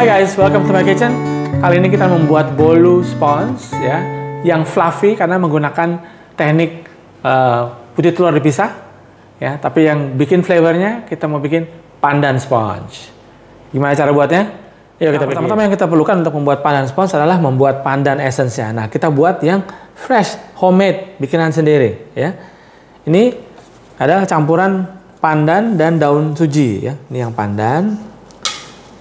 Hai guys, welcome to my kitchen. Kali ini kita membuat bolu sponge ya, yang fluffy karena menggunakan teknik putih telur dipisah ya. Tapi yang bikin flavornya kita mau bikin pandan sponge. Gimana cara buatnya? Yuk kita pertama-tama yang kita perlukan untuk membuat pandan sponge adalah membuat pandan essence-nya. Nah, kita buat yang fresh, homemade, bikinan sendiri ya. Ini adalah campuran pandan dan daun suji ya. Ini yang pandan.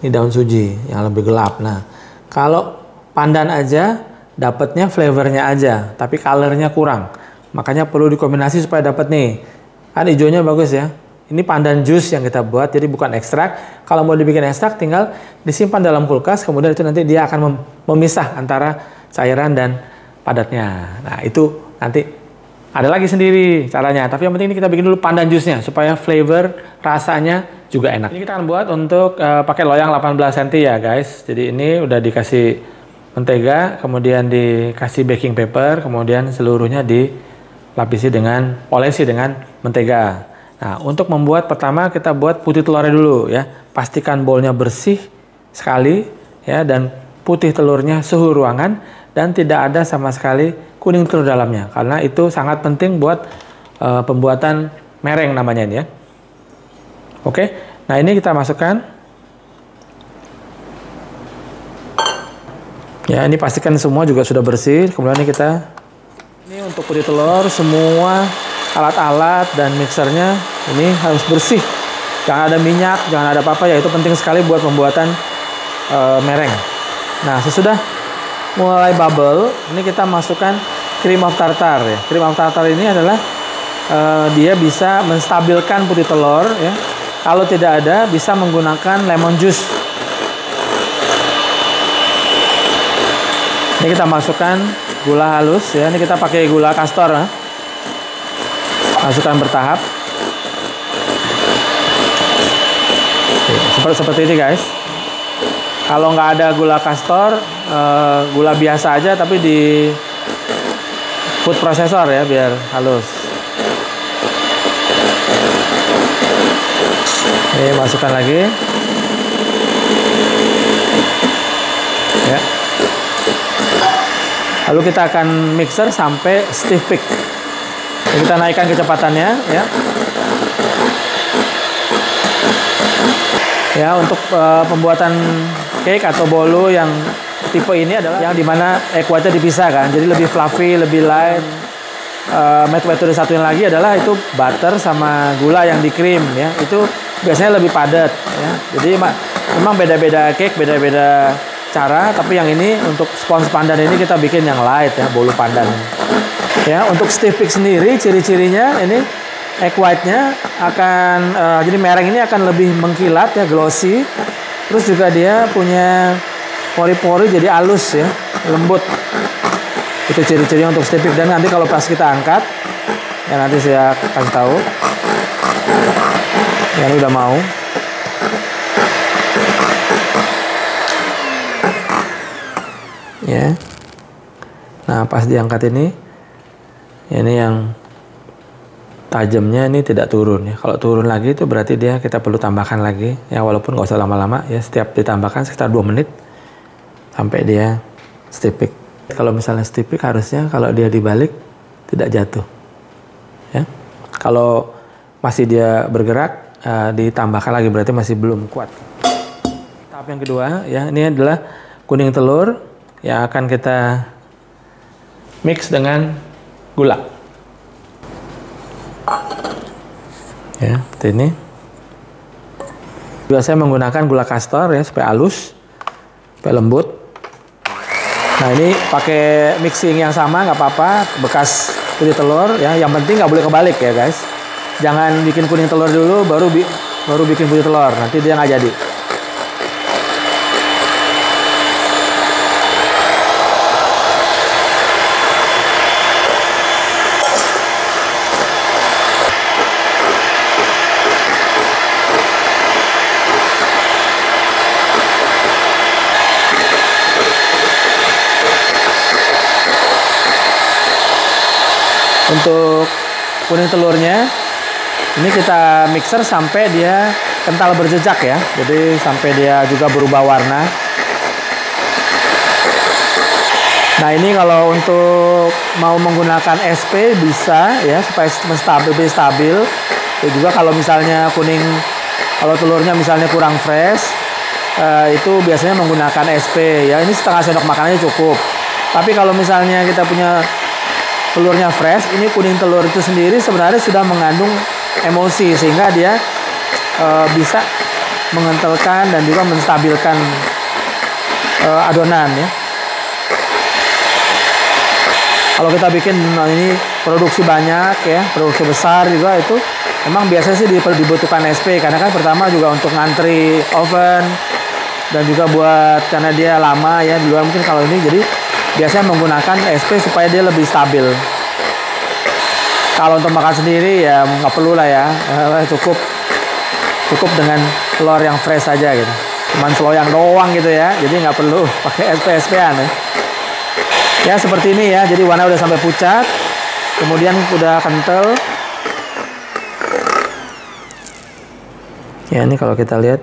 Ini daun suji yang lebih gelap. Nah, kalau pandan aja dapatnya flavornya aja, tapi colornya kurang. Makanya perlu dikombinasi supaya dapat nih. Kan hijaunya bagus ya. Ini pandan jus yang kita buat, jadi bukan ekstrak. Kalau mau dibikin ekstrak, tinggal disimpan dalam kulkas. Kemudian itu nanti dia akan memisah antara cairan dan padatnya. Nah, itu nanti ada lagi sendiri caranya. Tapi yang penting ini kita bikin dulu pandan jusnya supaya flavor rasanya juga enak. Ini kita akan buat untuk pakai loyang 18 cm ya guys. Jadi ini udah dikasih mentega, kemudian dikasih baking paper, kemudian seluruhnya dilapisi dengan, olesi dengan mentega. Nah, untuk membuat pertama kita buat putih telurnya dulu ya. Pastikan bowlnya bersih sekali ya, dan putih telurnya suhu ruangan dan tidak ada sama sekali kuning telur dalamnya, karena itu sangat penting buat pembuatan mereng namanya ini ya. Oke, nah ini kita masukkan. Ya, ini pastikan semua juga sudah bersih. Kemudian ini untuk putih telur, semua alat-alat dan mixernya ini harus bersih. Jangan ada minyak, jangan ada apa-apa ya. Itu penting sekali buat pembuatan mereng. Nah, sesudah mulai bubble, ini kita masukkan cream of tartar ya. Cream of tartar ini adalah dia bisa menstabilkan putih telur ya. Kalau tidak ada, bisa menggunakan lemon juice. Ini kita masukkan gula halus ya. Ini kita pakai gula kastor ya. Masukkan bertahap. Oke, seperti ini guys. Kalau nggak ada gula kastor, gula biasa aja tapi di food processor ya, biar halus. Ini masukkan lagi ya. Lalu kita akan mixer sampai stiff peak. Kita naikkan kecepatannya ya. Ya, untuk pembuatan cake atau bolu yang tipe ini adalah yang dimana egg white-nya dipisah kan, jadi lebih fluffy, lebih light. Metode satunya lagi adalah itu butter sama gula yang di cream ya, itu biasanya lebih padat ya. Jadi memang beda-beda cake, beda-beda cara, tapi yang ini untuk sponge pandan ini kita bikin yang light ya, bolu pandan. Ya, untuk stiff peak sendiri ciri-cirinya ini egg white-nya akan jadi mereng ini akan lebih mengkilat ya, glossy. Terus juga dia punya pori-pori jadi halus ya, lembut. Itu ciri-cirinya untuk stiff peak. Dan nanti kalau pas kita angkat ya, nanti saya kasih tahu. Ya, ini udah mau. Ya. Nah, pas diangkat ini yang tajamnya ini tidak turun ya. Kalau turun lagi itu berarti kita perlu tambahkan lagi ya, walaupun nggak usah lama-lama ya. Setiap ditambahkan sekitar 2 menit sampai dia stiff peak. Kalau misalnya stiff peak harusnya kalau dia dibalik tidak jatuh ya. Kalau masih dia bergerak, ditambahkan lagi, berarti masih belum kuat. Tahap yang kedua ya, ini adalah kuning telur yang akan kita mix dengan gula ya, seperti ini. Juga saya menggunakan gula kastor ya, supaya halus, supaya lembut. Nah, ini pakai mixing yang sama nggak apa-apa, bekas putih telur ya, yang penting nggak boleh kebalik ya guys. Jangan bikin kuning telur dulu baru bikin putih telur, nanti dia nggak jadi. Untuk kuning telurnya ini kita mixer sampai dia kental berjejak ya. Jadi sampai dia juga berubah warna. Nah ini kalau untuk mau menggunakan SP bisa ya supaya lebih stabil. Dan juga kalau misalnya kuning, kalau telurnya misalnya kurang fresh, itu biasanya menggunakan SP ya. Ini setengah sendok makanannya cukup. Tapi kalau misalnya kita punya telurnya fresh, ini kuning telur itu sendiri sebenarnya sudah mengandung emulsi sehingga dia bisa mengentalkan dan juga menstabilkan adonan ya. Kalau kita bikin ini produksi banyak ya, produksi besar juga itu memang biasanya sih dibutuhkan SP karena kan pertama juga untuk ngantri oven dan juga buat karena dia lama ya di luar mungkin kalau ini jadi biasanya menggunakan SP supaya dia lebih stabil. Kalau untuk makan sendiri ya nggak perlu lah ya, cukup dengan telur yang fresh saja gitu. Cuman seloyang doang gitu ya, jadi nggak perlu pakai SP-SP-an ya. Ya seperti ini ya, jadi warna udah sampai pucat, kemudian udah kental. Ya ini kalau kita lihat,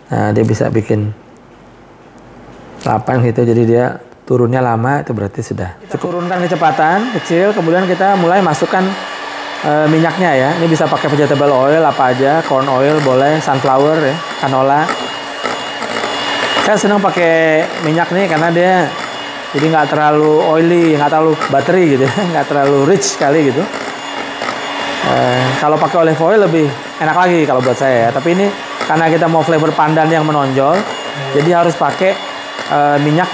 nah dia bisa bikin 8 gitu, jadi dia turunnya lama, itu berarti sudah. Kita turunkan kecepatan kecil, kemudian kita mulai masukkan minyaknya ya. Ini bisa pakai vegetable oil apa aja, corn oil boleh, sunflower ya, canola. Saya senang pakai minyak nih karena dia jadi nggak terlalu oily, nggak terlalu buttery gitu ya, nggak terlalu rich sekali gitu. Kalau pakai olive oil lebih enak lagi kalau buat saya ya. Tapi ini karena kita mau flavor pandan yang menonjol, jadi harus pakai minyak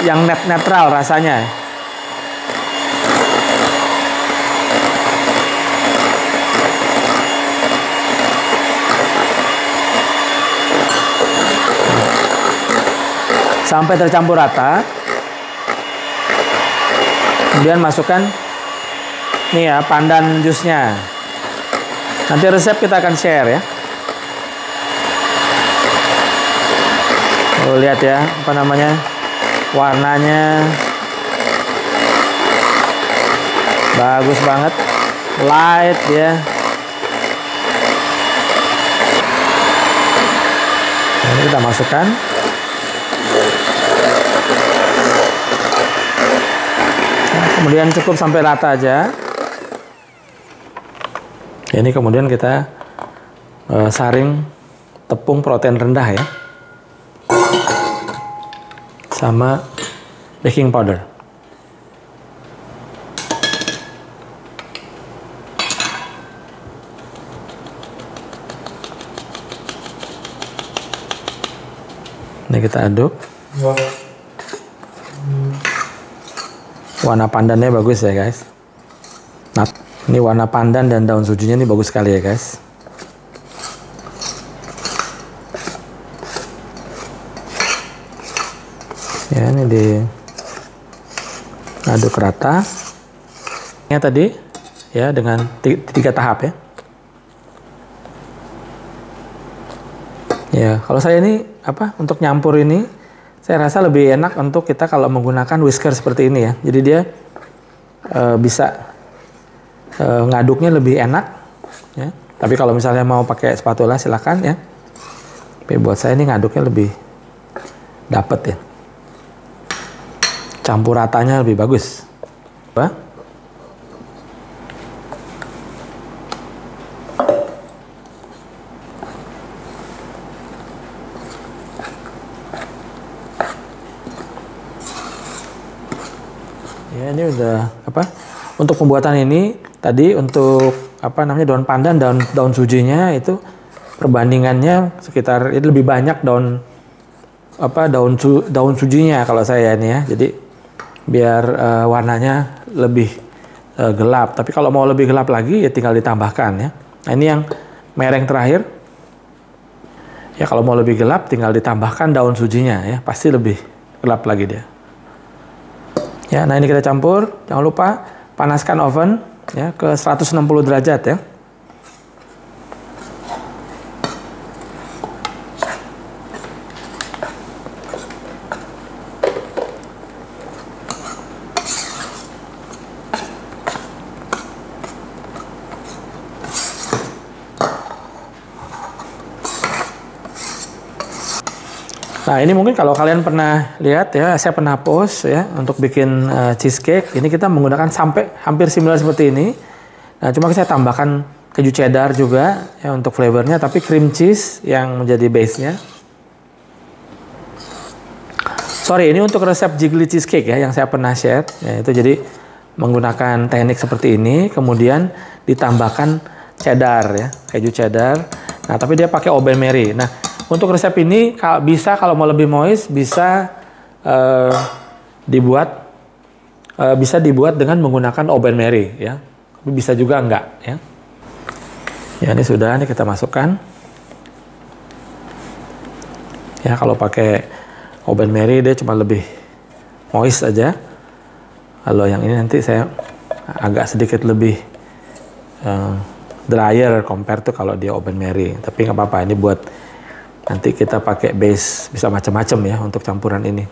yang netral rasanya. Sampai tercampur rata. Kemudian masukkan nih ya pandan jusnya. Nanti resep kita akan share ya. Oh, lihat ya apa namanya warnanya bagus banget, light ya. Nah, ini kita masukkan. Kemudian cukup sampai rata aja. Ini kemudian kita saring tepung protein rendah ya, sama baking powder. Ini kita aduk. Warna pandannya bagus ya guys. Nah, ini warna pandan dan daun sujinya ini bagus sekali ya guys. Ya ini diaduk rata. Ini tadi ya dengan 3 tahap ya. Ya kalau saya ini apa untuk nyampur ini, saya rasa lebih enak untuk kita kalau menggunakan whisker seperti ini ya. Jadi dia bisa ngaduknya lebih enak ya. Tapi kalau misalnya mau pakai spatula silakan ya. Tapi buat saya ini ngaduknya lebih dapet ya. Campur ratanya lebih bagus. Apa? Ya ini udah apa? Untuk pembuatan ini tadi untuk apa namanya daun pandan dan daun sujinya itu perbandingannya sekitar itu lebih banyak daun sujinya kalau saya ini ya. Jadi biar warnanya lebih gelap. Tapi kalau mau lebih gelap lagi ya tinggal ditambahkan ya. Nah ini yang mereng terakhir. Ya kalau mau lebih gelap tinggal ditambahkan daun sujinya ya. Pasti lebih gelap lagi dia. Ya, nah ini kita campur. Jangan lupa panaskan oven ya ke 160 derajat ya. Nah, ini mungkin kalau kalian pernah lihat ya, saya pernah post ya untuk bikin cheesecake. Ini kita menggunakan sampai hampir similar seperti ini. Nah, cuma saya tambahkan keju cheddar juga ya untuk flavornya, tapi cream cheese yang menjadi base-nya. Sorry, ini untuk resep jiggly cheesecake ya yang saya pernah share. Ya, itu jadi menggunakan teknik seperti ini, kemudian ditambahkan cheddar ya, keju cheddar. Nah, tapi dia pakai Oben Mary. Nah, untuk resep ini bisa kalau mau lebih moist bisa dibuat dengan menggunakan Oben Mary ya. Tapi bisa juga enggak ya. Ya, ini sudah, ini kita masukkan. Ya, kalau pakai Oben Mary dia cuma lebih moist aja. Kalau yang ini nanti saya agak sedikit lebih drier compare tuh kalau dia Oben Mary. Tapi nggak apa-apa, ini buat nanti kita pakai base, bisa macam-macam ya untuk campuran ini.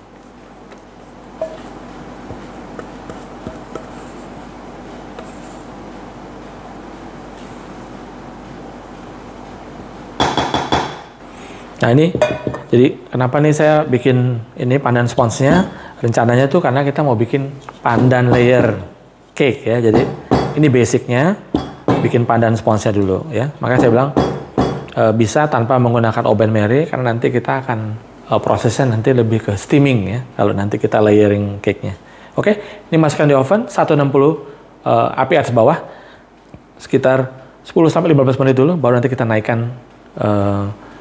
Nah, ini jadi kenapa nih saya bikin ini pandan sponsnya? Rencananya tuh karena kita mau bikin pandan layer cake ya. Jadi ini basicnya, bikin pandan sponsnya dulu ya. Makanya saya bilang bisa tanpa menggunakan Oben Mary karena nanti kita akan prosesnya nanti lebih ke steaming ya kalau nanti kita layering cake-nya. Oke, ini masukkan di oven 160 api atas bawah sekitar 10-15 menit dulu, baru nanti kita naikkan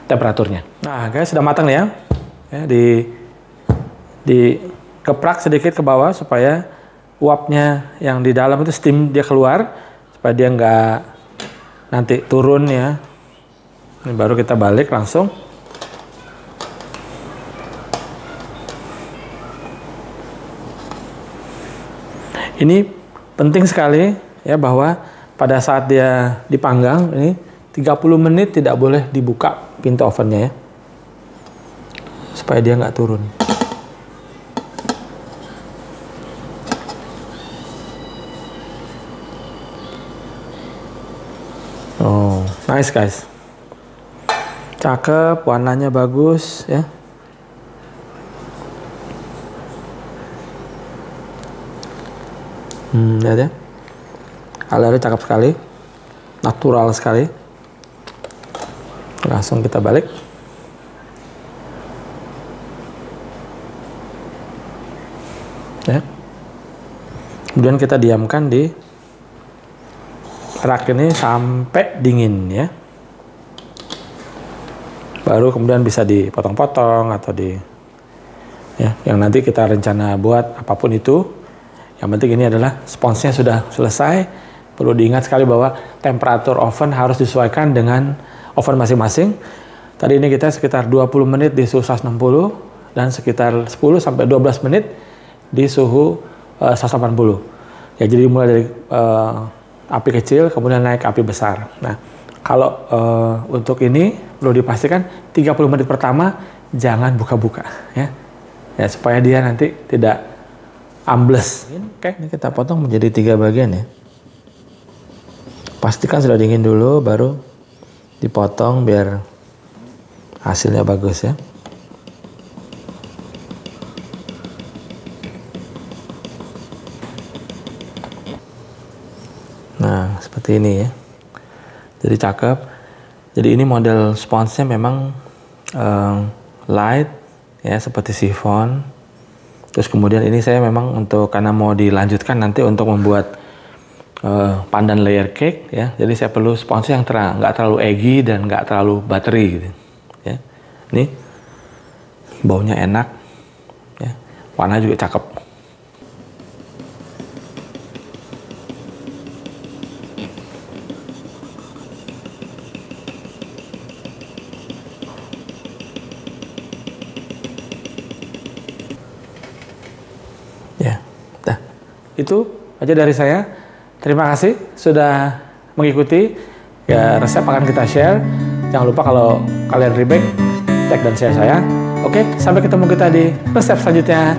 temperaturnya. Nah, guys, sudah matang ya. Dikeprak sedikit ke bawah supaya uapnya yang di dalam itu steam dia keluar supaya dia nggak nanti turun ya. Ini baru kita balik langsung. Ini penting sekali ya bahwa pada saat dia dipanggang ini 30 menit tidak boleh dibuka pintu ovennya ya. Supaya dia nggak turun. Oh, nice guys. Cakep, warnanya bagus ya. Lihat ya. Colornya cakep sekali. Natural sekali. Langsung kita balik. Ya. Kemudian kita diamkan di rak ini sampai dingin ya. Baru kemudian bisa dipotong-potong atau ya, yang nanti kita rencana buat apapun itu. Yang penting ini adalah sponsnya sudah selesai. Perlu diingat sekali bahwa temperatur oven harus disesuaikan dengan oven masing-masing. Tadi ini kita sekitar 20 menit di suhu 160 dan sekitar 10-12 menit di suhu 180. Ya, jadi mulai dari api kecil kemudian naik ke api besar. Nah, kalau untuk ini perlu dipastikan 30 menit pertama jangan buka-buka ya. Ya, supaya dia nanti tidak ambles. Oke, ini kita potong menjadi 3 bagian ya. Pastikan sudah dingin dulu baru dipotong biar hasilnya bagus ya. Nah, seperti ini ya. Jadi cakep. Jadi ini model sponsnya memang light ya, seperti chiffon. Terus kemudian ini saya memang untuk karena mau dilanjutkan nanti untuk membuat pandan layer cake ya. Jadi saya perlu spons yang nggak terlalu eggy dan nggak terlalu buttery gitu. Ya. Ini baunya enak ya. Warna juga cakep. Ya. Nah, itu aja dari saya. Terima kasih sudah mengikuti ya, resep akan kita share. Jangan lupa kalau kalian remake, tag dan share saya. Oke, sampai ketemu kita di resep selanjutnya.